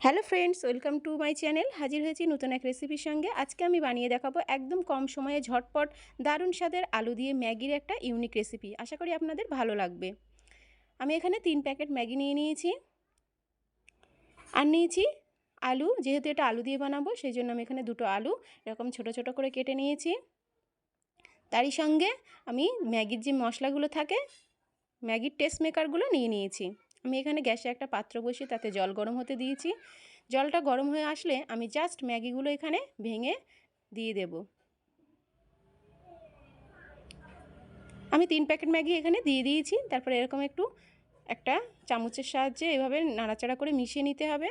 Hello friends, welcome to my channel. হাজির হয়েছি নতুন এক রেসিপির সঙ্গে। আজকে আমি বানিয়ে দেখাবো একদম কম সময়ে ঝটপট দারুণ স্বাদের আলু দিয়ে ম্যাগির একটা ইউনিক রেসিপি। আশা করি আপনাদের ভালো লাগবে। আমি এখানে 3 প্যাকেট ম্যাগি নিয়ে নিয়েছি আর নিয়েছি আলু। যেহেতু এটা আলু দিয়ে বানাবো সেই জন্য আমি এখানে 2টো আলু এরকম ছোট ছোট করে কেটে নিয়েছি। তারই সঙ্গে আমি ম্যাগির যে মশলাগুলো থাকে, ম্যাগির টেস্ট মেকারগুলো নিয়ে নিয়েছি। আমি এখানে গ্যাসে একটা পাত্র বসিয়ে তাতে জল গরম হতে দিয়েছি। জলটা গরম হয়ে আসলে আমি জাস্ট ম্যাগিগুলো এখানে ভেঙে দিয়ে দেব। আমি 3 প্যাকেট ম্যাগি এখানে দিয়ে দিয়েছি। তারপরে এরকম একটু একটা চামচের সাহায্যে এভাবে নাড়াচাড়া করে মিশিয়ে নিতে হবে।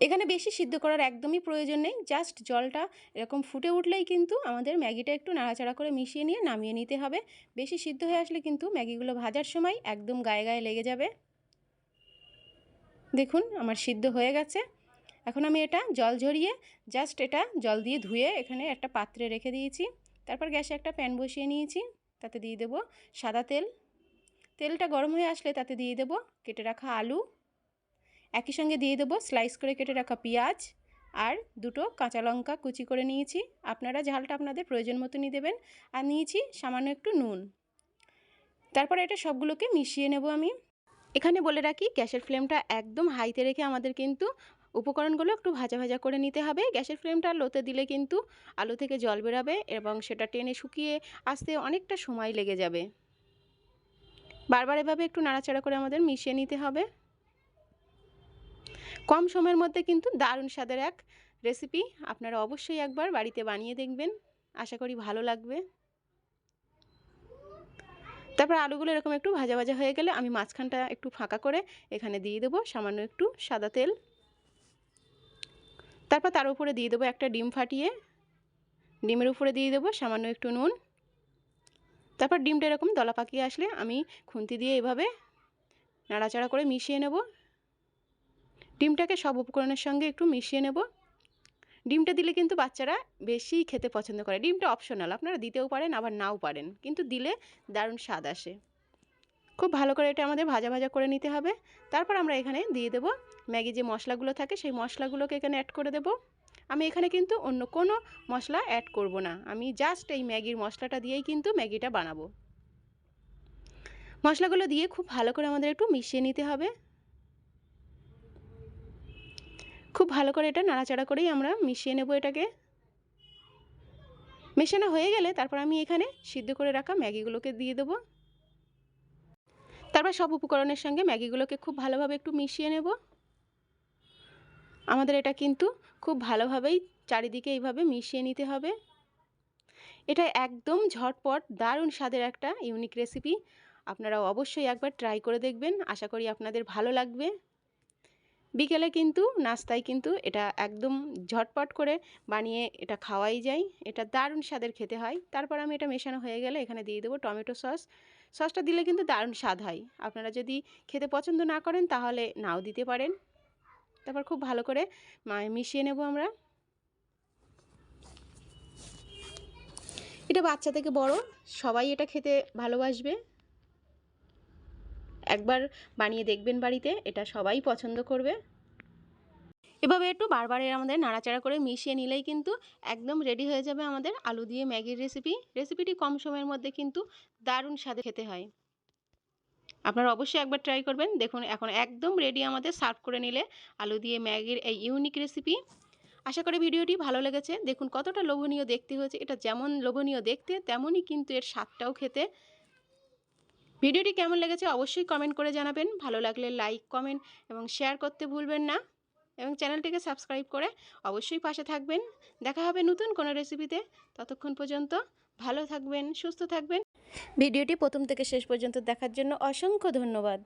এখানে বেশি সিদ্ধ করার একদমই প্রয়োজন নেই। জাস্ট জলটা এরকম ফুটে উঠলেই কিন্তু আমাদের ম্যাগিটা একটু নাড়াচাড়া করে মিশিয়ে নিয়ে নামিয়ে নিতে হবে। বেশি সিদ্ধ হয়ে আসলে কিন্তু ম্যাগিগুলো ভাজার সময় একদম গায়ে গায়ে লেগে যাবে। দেখুন আমার সিদ্ধ হয়ে গেছে। এখন আমি এটা জল ঝরিয়ে জাস্ট এটা জল দিয়ে ধুয়ে এখানে একটা পাত্রে রেখে দিয়েছি। তারপর গ্যাসে একটা প্যান বসিয়ে নিয়েছি। তাতে দিয়ে দেব সাদা তেল। তেলটা গরম হয়ে আসলে তাতে দিয়ে দেব কেটে রাখা আলু। একই সঙ্গে দিয়ে দেব স্লাইস করে কেটে রাখা পেঁয়াজ আর 2টো কাঁচা লঙ্কা কুচি করে নিয়েছি। আপনারা ঝালটা আপনাদের প্রয়োজন মতনই দেবেন। আর নিয়েছি সামান্য একটু নুন। তারপর এটা সবগুলোকে মিশিয়ে নেব আমি। এখানে বলে রাখি, গ্যাসের ফ্লেমটা একদম হাইতে রেখে আমাদের কিন্তু উপকরণগুলো একটু ভাজা ভাজা করে নিতে হবে। গ্যাসের ফ্লেমটা লোতে দিলে কিন্তু আলু থেকে জল বেরাবে এবং সেটা টেনে শুকিয়ে আসতে অনেকটা সময় লেগে যাবে। বারবার এভাবে একটু নাড়াচাড়া করে আমাদের মিশিয়ে নিতে হবে। কম সময়ের মধ্যে কিন্তু দারুণ স্বাদের এক রেসিপি। আপনারা অবশ্যই একবার বাড়িতে বানিয়ে দেখবেন, আশা করি ভালো লাগবে। তারপর আলুগুলো এরকম একটু ভাজা ভাজা হয়ে গেলে আমি মাঝখানটা একটু ফাঁকা করে এখানে দিয়ে দেবো সামান্য একটু সাদা তেল। তারপর তার উপরে দিয়ে দেবো একটা ডিম ফাটিয়ে। ডিমের উপরে দিয়ে দেবো সামান্য একটু নুন। তারপর ডিমটা এরকম দলা পাকিয়ে আসলে আমি খুন্তি দিয়ে এভাবে নাড়াচাড়া করে মিশিয়ে নেব। ডিমটাকে সব উপকরণের সঙ্গে একটু মিশিয়ে নেব। ডিমটা দিলে কিন্তু বাচ্চারা বেশি খেতে পছন্দ করে। ডিমটা অপশনাল, আপনারা দিতেও পারেন আবার নাও পারেন, কিন্তু দিলে দারুণ স্বাদ আসে। খুব ভালো করে এটা আমাদের ভাজা ভাজা করে নিতে হবে। তারপর আমরা এখানে দিয়ে দেব ম্যাগি যে মশলাগুলো থাকে সেই মশলাগুলোকে এখানে অ্যাড করে দেব। আমি এখানে কিন্তু অন্য কোনো মশলা অ্যাড করব না। আমি জাস্ট এই ম্যাগির মশলাটা দিয়েই কিন্তু ম্যাগিটা বানাবো। মশলাগুলো দিয়ে খুব ভালো করে আমাদের একটু মিশিয়ে নিতে হবে। খুব ভালো করে এটা নাড়াচাড়া করেই আমরা মিশিয়ে নেব এটাকে। মেশানো হয়ে গেলে তারপর আমি এখানে সিদ্ধ করে রাখা ম্যাগিগুলোকে দিয়ে দেব। তারপর সব উপকরণের সঙ্গে ম্যাগিগুলোকে খুব ভালোভাবে একটু মিশিয়ে নেব। আমাদের এটা কিন্তু খুব ভালোভাবেই চারিদিকে এইভাবে মিশিয়ে নিতে হবে। এটা একদম ঝটপট দারুণ স্বাদের একটা ইউনিক রেসিপি। আপনারা অবশ্যই একবার ট্রাই করে দেখবেন, আশা করি আপনাদের ভালো লাগবে। বিকেলে কিন্তু নাস্তায় কিন্তু এটা একদম ঝটপট করে বানিয়ে এটা খাওয়াই যায়। এটা দারুণ স্বাদের খেতে হয়। তারপর আমি এটা মেশানো হয়ে গেলে এখানে দিয়ে দেবো টমেটো সস। সসটা দিলে কিন্তু দারুণ স্বাদ হয়। আপনারা যদি খেতে পছন্দ না করেন তাহলে নাও দিতে পারেন। তারপর খুব ভালো করে মিশিয়ে নেব আমরা। এটা বাচ্চা থেকে বড় সবাই এটা খেতে ভালোবাসবে। একবার বানিয়ে দেখবেন বাড়িতে, এটা সবাই পছন্দ করবে। এভাবে একটু বারবার আমাদের নাড়াচাড়া করে মিশিয়ে নিলেই কিন্তু একদম রেডি হয়ে যাবে আমাদের আলু দিয়ে ম্যাগির রেসিপি। রেসিপিটি কম সময়ের মধ্যে কিন্তু দারুণ স্বাদে খেতে হয়। আপনারা অবশ্যই একবার ট্রাই করবেন। দেখুন এখন একদম রেডি আমাদের সার্ভ করে নিলে আলু দিয়ে ম্যাগির এই ইউনিক রেসিপি। আশা করি ভিডিওটি ভালো লেগেছে। দেখুন কতটা লোভনীয় দেখতে হয়েছে। এটা যেমন লোভনীয় দেখতে তেমনই কিন্তু এর স্বাদটাও খেতে। ভিডিওটি কেমন লেগেছে অবশ্যই কমেন্ট করে জানাবেন। ভালো লাগলে লাইক, কমেন্ট এবং শেয়ার করতে ভুলবেন না এবং চ্যানেলটিকে সাবস্ক্রাইব করে অবশ্যই পাশে থাকবেন। দেখা হবে নতুন কোনো রেসিপিতে। ততক্ষণ পর্যন্ত ভালো থাকবেন, সুস্থ থাকবেন। ভিডিওটি প্রথম থেকে শেষ পর্যন্ত দেখার জন্য অসংখ্য ধন্যবাদ।